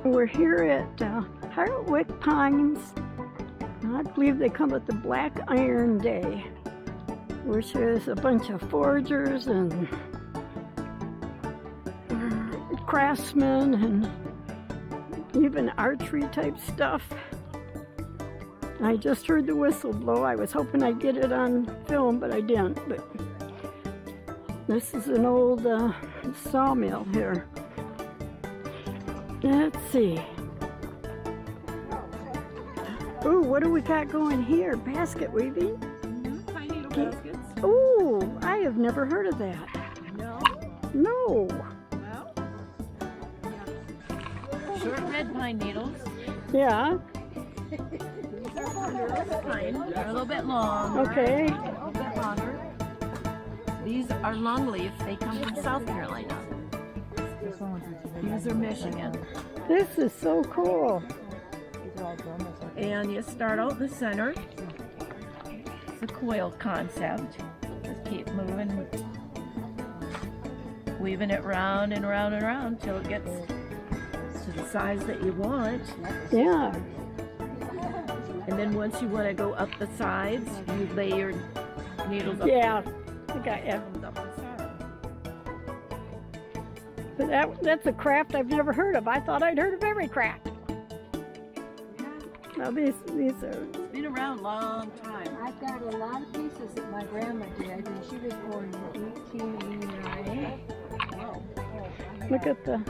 We're here at Hartwick Pines. I believe they call it the Black Iron Day, which is a bunch of foragers and craftsmen and even archery type stuff. I just heard the whistle blow. I was hoping I'd get it on film, but I didn't. But this is an old sawmill here. Let's see. Ooh, what do we got going here? Basket weaving? Pine needle baskets. Ooh, I have never heard of that. No? No. Well, short red pine needles. Yeah. Pine. They're a little bit long. Okay. A little bit longer. These are longleaf. They come from South Carolina. These are Michigan. This is so cool. And you start out the center. It's a coil concept. Just keep moving, weaving it round and round and round till it gets to the size that you want. Yeah. And then once you want to go up the sides, you lay your needles up. Yeah. I got you. Up the side. But that's a craft I've never heard of. I thought I'd heard of every craft. Now these are... It's been around a long time. I've got a lot of pieces that my grandma did, and she was born in 1889. Look at the...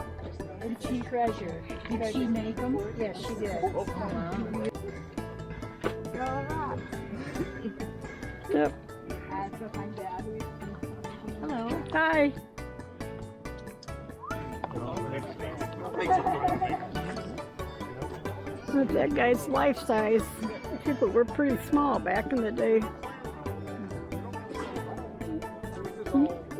And she treasure. Did she make them? Yes, she did. Yep. That's what my dad was. Hello. Hi. Look, that guy's life size. People were pretty small back in the day.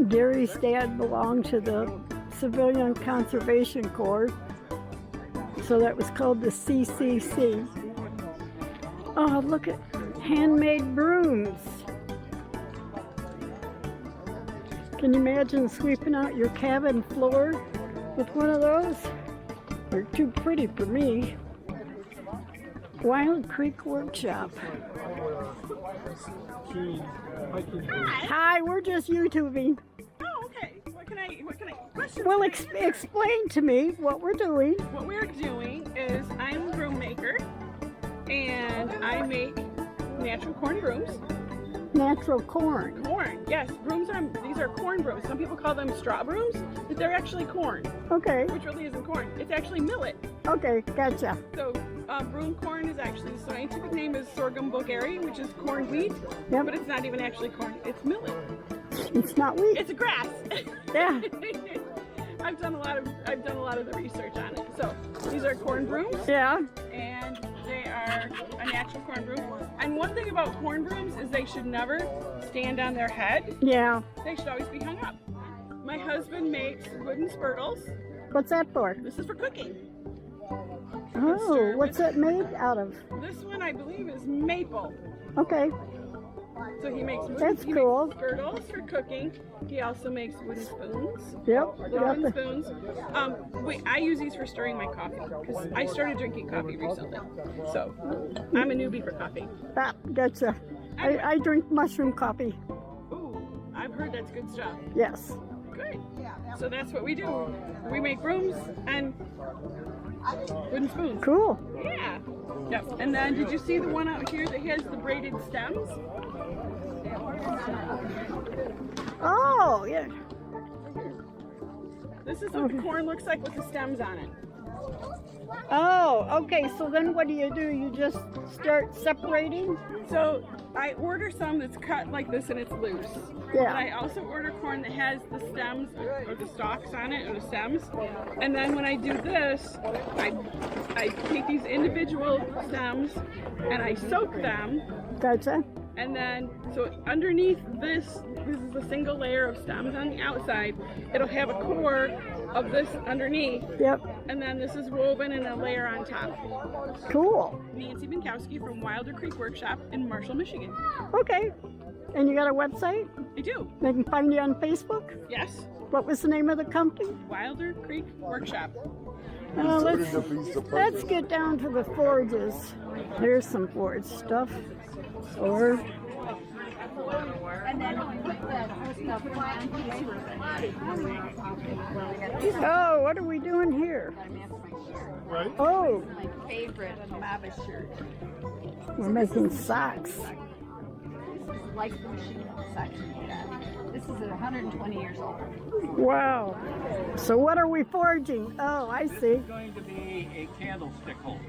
Gary's dad belonged to the Civilian Conservation Corps, so that was called the CCC. Oh, look at handmade brooms. Can you imagine sweeping out your cabin floor with one of those? They're too pretty for me. Wild Creek Workshop. Hi, we're just YouTubing. Oh, okay. What can I questions? Well, explain to me what we're doing. What we're doing is I'm a broom maker, and I make natural corn brooms. Natural corn. Corn, yes. These are corn brooms. Some people call them straw brooms, but they're actually corn, Okay, which really isn't corn. It's actually millet. okay, gotcha. So broom corn is actually, the scientific name is sorghum bulgari, which is corn wheat, Yep. but it's not even actually corn. It's millet. It's not wheat. It's a grass. Yeah. I've done a lot of the research on it. So these are corn brooms. Yeah. And they are a natural corn broom. And one thing about corn brooms is they should never stand on their head. Yeah. They should always be hung up. My husband makes wooden spurtles. What's that for? This is for cooking. Oh, what's that made out of? This one I believe is maple. Okay. So he makes That's cool. spurtles for cooking. He also makes wooden spoons. Yep. The Got wooden the, spoons. I use these for stirring my coffee because I started drinking coffee recently. So I'm a newbie for coffee. gotcha. I drink mushroom coffee. Ooh, I've heard that's good stuff. Yes. Good. So that's what we do. We make brooms and wooden spoons. Cool. Yeah. Yep. And then did you see the one out here that has the braided stems? Oh, yeah. This is what the corn looks like with the stems on it. Oh, okay. So then what do? You just start separating? So I order some that's cut like this and it's loose. Yeah. But I also order corn that has the stems or the stalks on it or the stems. And then when I do this, I take these individual stems and I soak them. Gotcha. And then, so underneath this is a single layer of stems on the outside. It'll have a core of this underneath. Yep. And then this is woven in a layer on top. Cool. Nancy Binkowski from Wilder Creek Workshop in Marshall, Michigan. Okay. And you got a website? I do. They can find you on Facebook? Yes. What was the name of the company? Wilder Creek Workshop. Well, Considered a piece of let's puzzle. get down to the forges. There's some forge stuff. Or And then we put the flat piece oh, what are we doing here? Right? Oh, my favorite Mama shirt. we're making socks. Like the machine section of that. This is 120 years old. Wow. So what are we forging? Oh, I see. It's going to be a candlestick holder.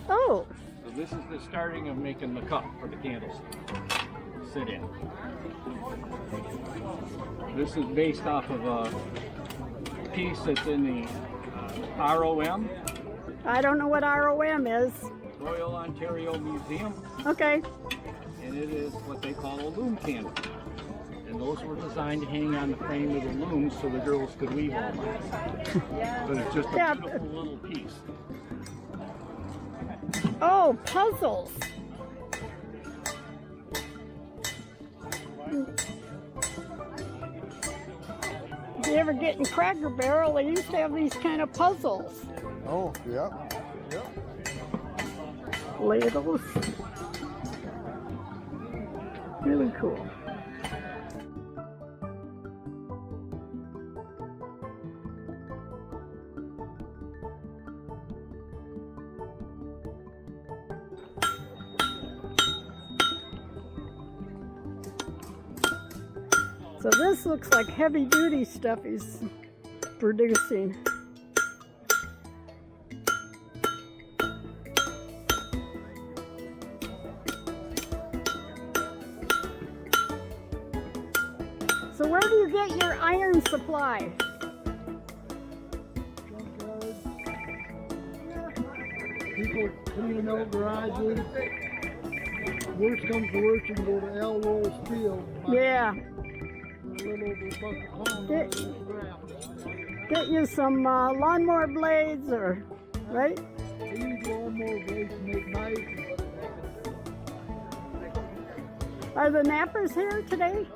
Oh, So this is the starting of making the cup for the candlestick. Sit in. This is based off of a piece that's in the ROM, I don't know what ROM is. Royal Ontario Museum, Okay. and it is what they call a loom candle. And those were designed to hang on the frame of the looms so the girls could weave all that. But it's just a Yeah. beautiful little piece. Oh, puzzles. If you ever get in Cracker Barrel, they used to have these kind of puzzles. Oh, yeah. Yeah. Ladles. Really cool. So this looks like heavy duty stuff he's producing. So where do you get your iron supply? People cleaning out garages. Worst comes to worst, you can go to Elrose Field. Yeah, For a little over a buck a pound. Get- Scrap. get you some lawnmower blades or, right? They use lawnmower blades to make knives. Are the nappers here today?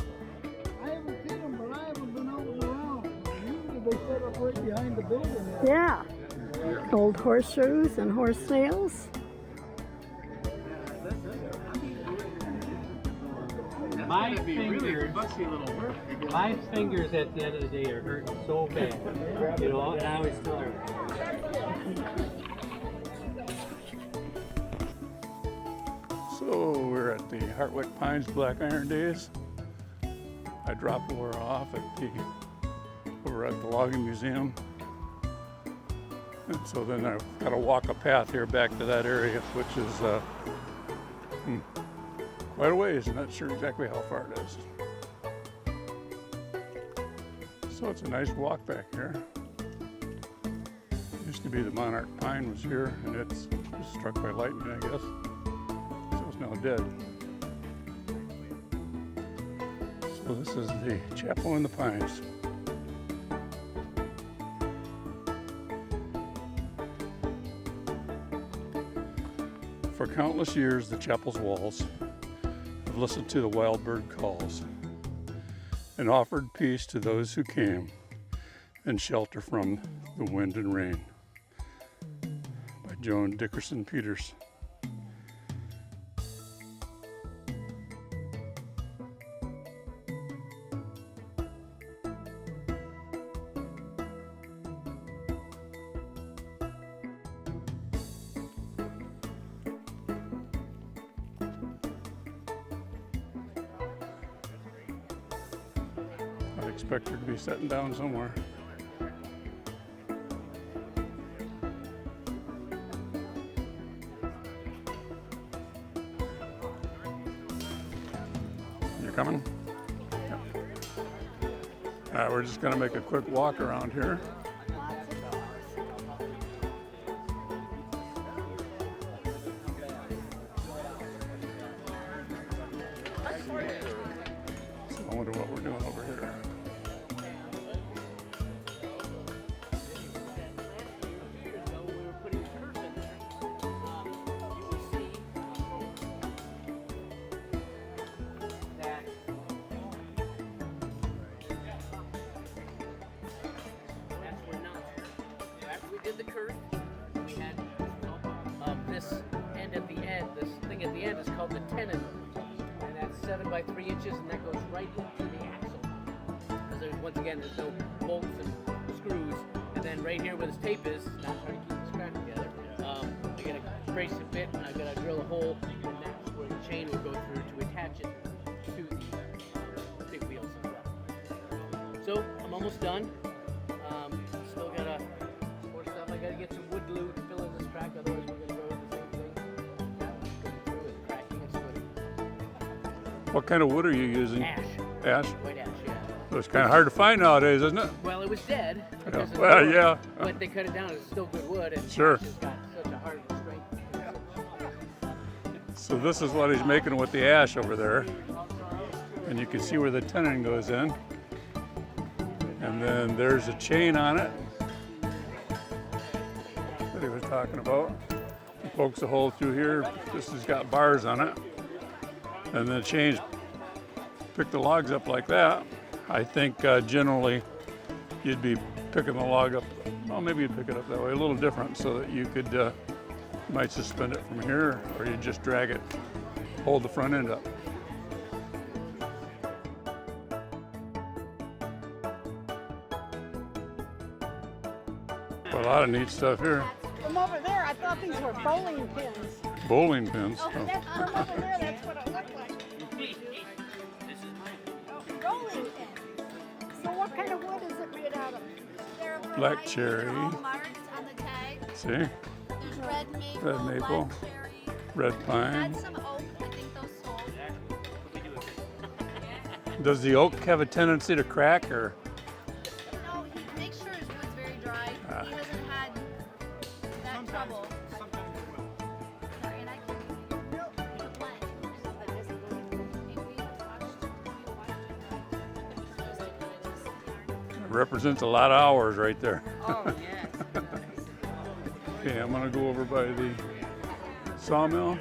I haven't seen them, but I haven't been out and around. Usually they set up right behind the building. Yeah. Old horseshoes and horse nails. My fingers at the end of the day are hurting so bad. You know, and I always tell her. So we're at the Hartwick Pines Black Iron Days. I dropped Laura off over at the Logging Museum. And so then I've got to walk a path here back to that area, which is quite a ways. I'm not sure exactly how far it is. So it's a nice walk back here. Used to be the monarch pine was here, and it's struck by lightning, I guess. So it's now dead. So this is the chapel in the pines. For countless years, the chapel's walls have listened to the wild bird calls and offered peace to those who came and shelter from the wind and rain. By Joan Dickerson Peters. I expect her to be sitting down somewhere. You coming? Yep. We're just gonna make a quick walk around here. I wonder what we're doing over here. the curve. We had this end at the end. This thing at the end is called the tenon, and that's 7 by 3 inches, and that goes right into the axle. Because once again, there's no bolts and screws. And then right here where this tape is, not trying to keep this crap together. I gotta brace the bit, and I gotta drill a hole, and that's where the chain will go through to attach it to the big wheels as well. So I'm almost done. Still got more stuff. I gotta get some wood glue to fill in this crack, otherwise we're gonna go with the same thing. Going through and cracking and splitting. What kind of wood are you using? Ash. Ash? White ash, yeah. So it's kind of hard to find nowadays, isn't it? Well, it was dead. Because of Well, the wood, yeah. But they cut it down. It's still good wood, and Sure. ash has got such a hard strength. So this is what he's making with the ash over there. And you can see where the tenon goes in. And then there's a chain on it that he was talking about. He pokes a hole through here. This has got bars on it. And then the chains pick the logs up like that. I think generally you'd be picking the log up, well, maybe you'd pick it up that way, a little different, so that you could, you might suspend it from here, or you just drag it, hold the front end up. A lot of neat stuff here. From over there, I thought these were bowling pins. Bowling pins. Oh, Oh. that's from over there, that's what it looked like. Bowling pins. So what kind of wood is it made out of? There are Black varieties, cherry. they're all marked on the tag. See? There's red maple, Red maple. black cherry. Red Had pine. some oak, I think those sold. Does the oak have a tendency to crack, or? No, he makes sure his wood's very dry. He hasn't had that trouble. Sorry, and I can the blend. It represents a lot of hours right there. Oh, yes. Okay, I'm gonna go over by the sawmill.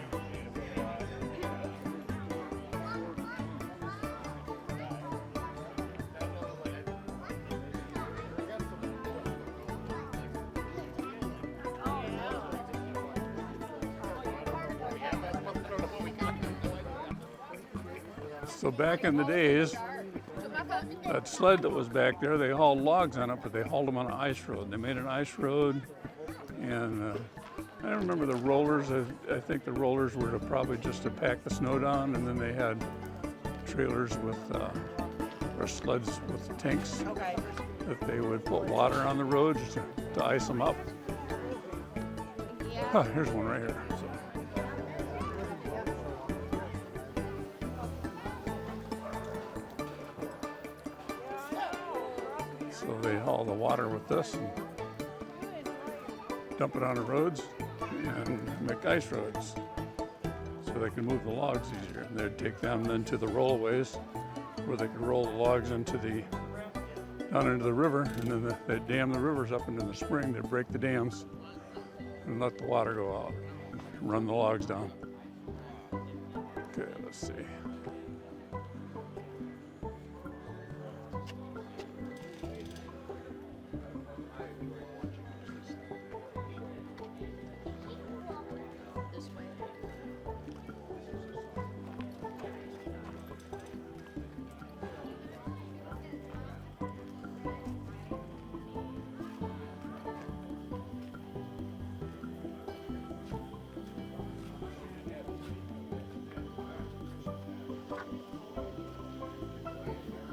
So back in the days, that sled that was back there, they hauled logs on it, but they hauled them on an ice road. They made an ice road, and I remember the rollers. I think the rollers were probably just to pack the snow down, and then they had trailers with, or sleds with tanks that they would put water on the roads to ice them up. Oh, here's one right here. So they haul the water with this and dump it on the roads and make ice roads so they can move the logs easier. And they'd take them then to the rollways where they could roll the logs down into the river, and then they'd dam the rivers up into the spring. They'd break the dams and let the water go out and run the logs down. Okay, let's see. This way.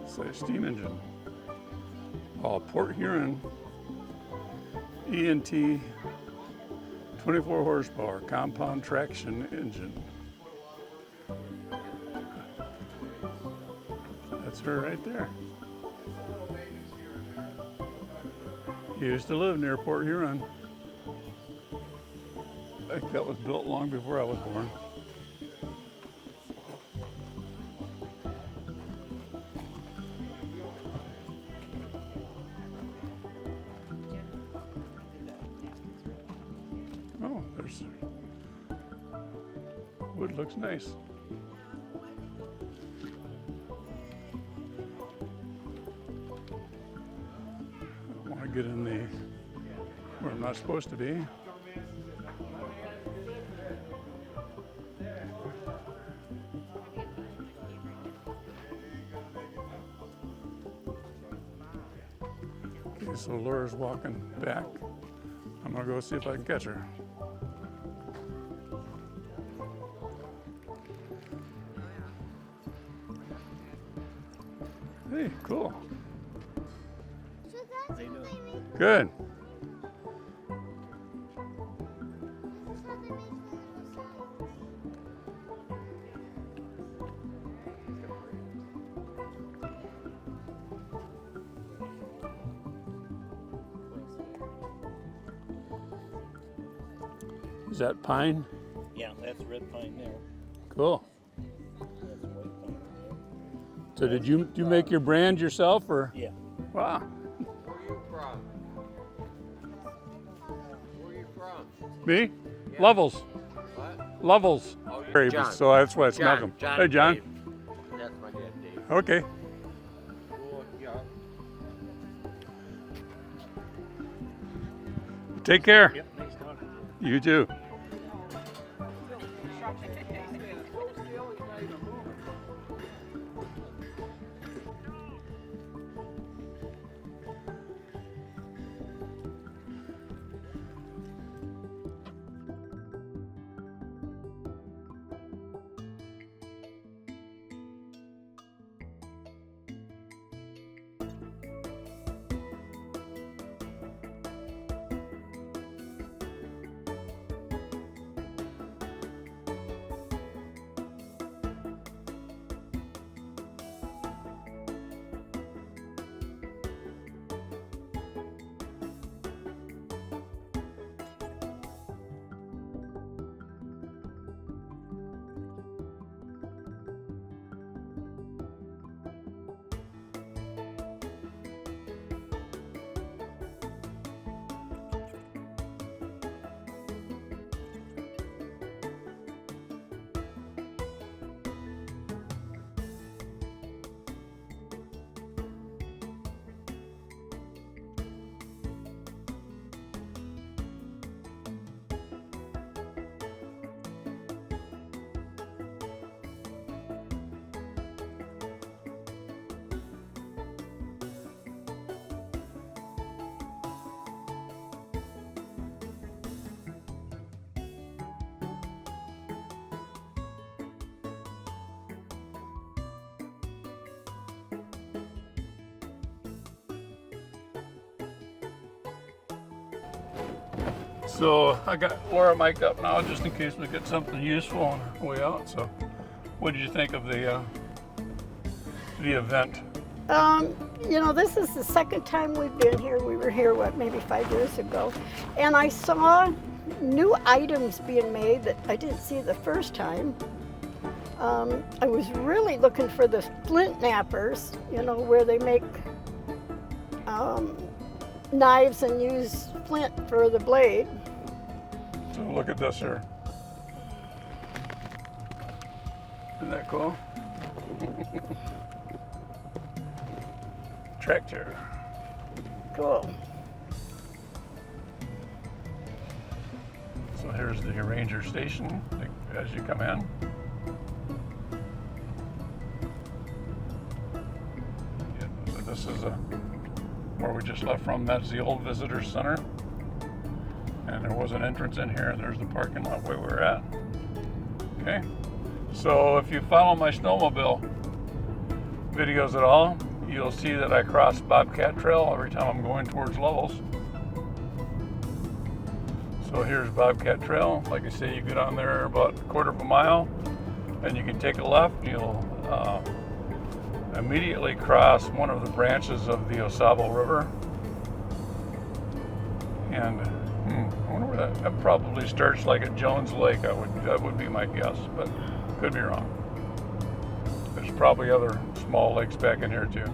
Say steam engine. Oh, Port Huron ENT 24 horsepower compound traction engine. That's her right there. He used to live near Port Huron. I think that was built long before I was born. Oh, there's wood, looks nice. I want to get in the where I'm not supposed to be. Okay, so Laura's walking back. I'm gonna go see if I can catch her. Hey, cool. Good. Is that pine? Yeah, that's red pine there. Cool. That's white pine there. So did you make your brand yourself or? Yeah. Wow. Where are you from? Where are you from? Me? Levels. What? Levels. Oh, Very- John. So that's why it's John. Malcolm. John Hey, John. Dave. That's my dad, Dave. Okay. Cool, yeah. Take care. Yep, nice talking to You too. So I got Laura mic'd up now just in case we get something useful on our way out. So what did you think of the event? You know, this is the second time we've been here. We were here, what, maybe 5 years ago. And I saw new items being made that I didn't see the first time. I was really looking for the flint knappers, you know, where they make knives and use flint for the blade. So look at this here. Isn't that cool? Tractor. Cool. So here's the ranger station as you come in. Yeah, so this is where we just left from. That's the old visitor center. And there was an entrance in here, and there's the parking lot where we're at. Okay. So if you follow my snowmobile videos at all, you'll see that I cross Bobcat Trail every time I'm going towards Levels. So here's Bobcat Trail. Like I say, you get on there about a quarter of a mile, and you can take a left. You'll immediately cross one of the branches of the Osable River. And I wonder where that probably starts like at Jones Lake. That would be my guess, but could be wrong. There's probably other small lakes back in here too.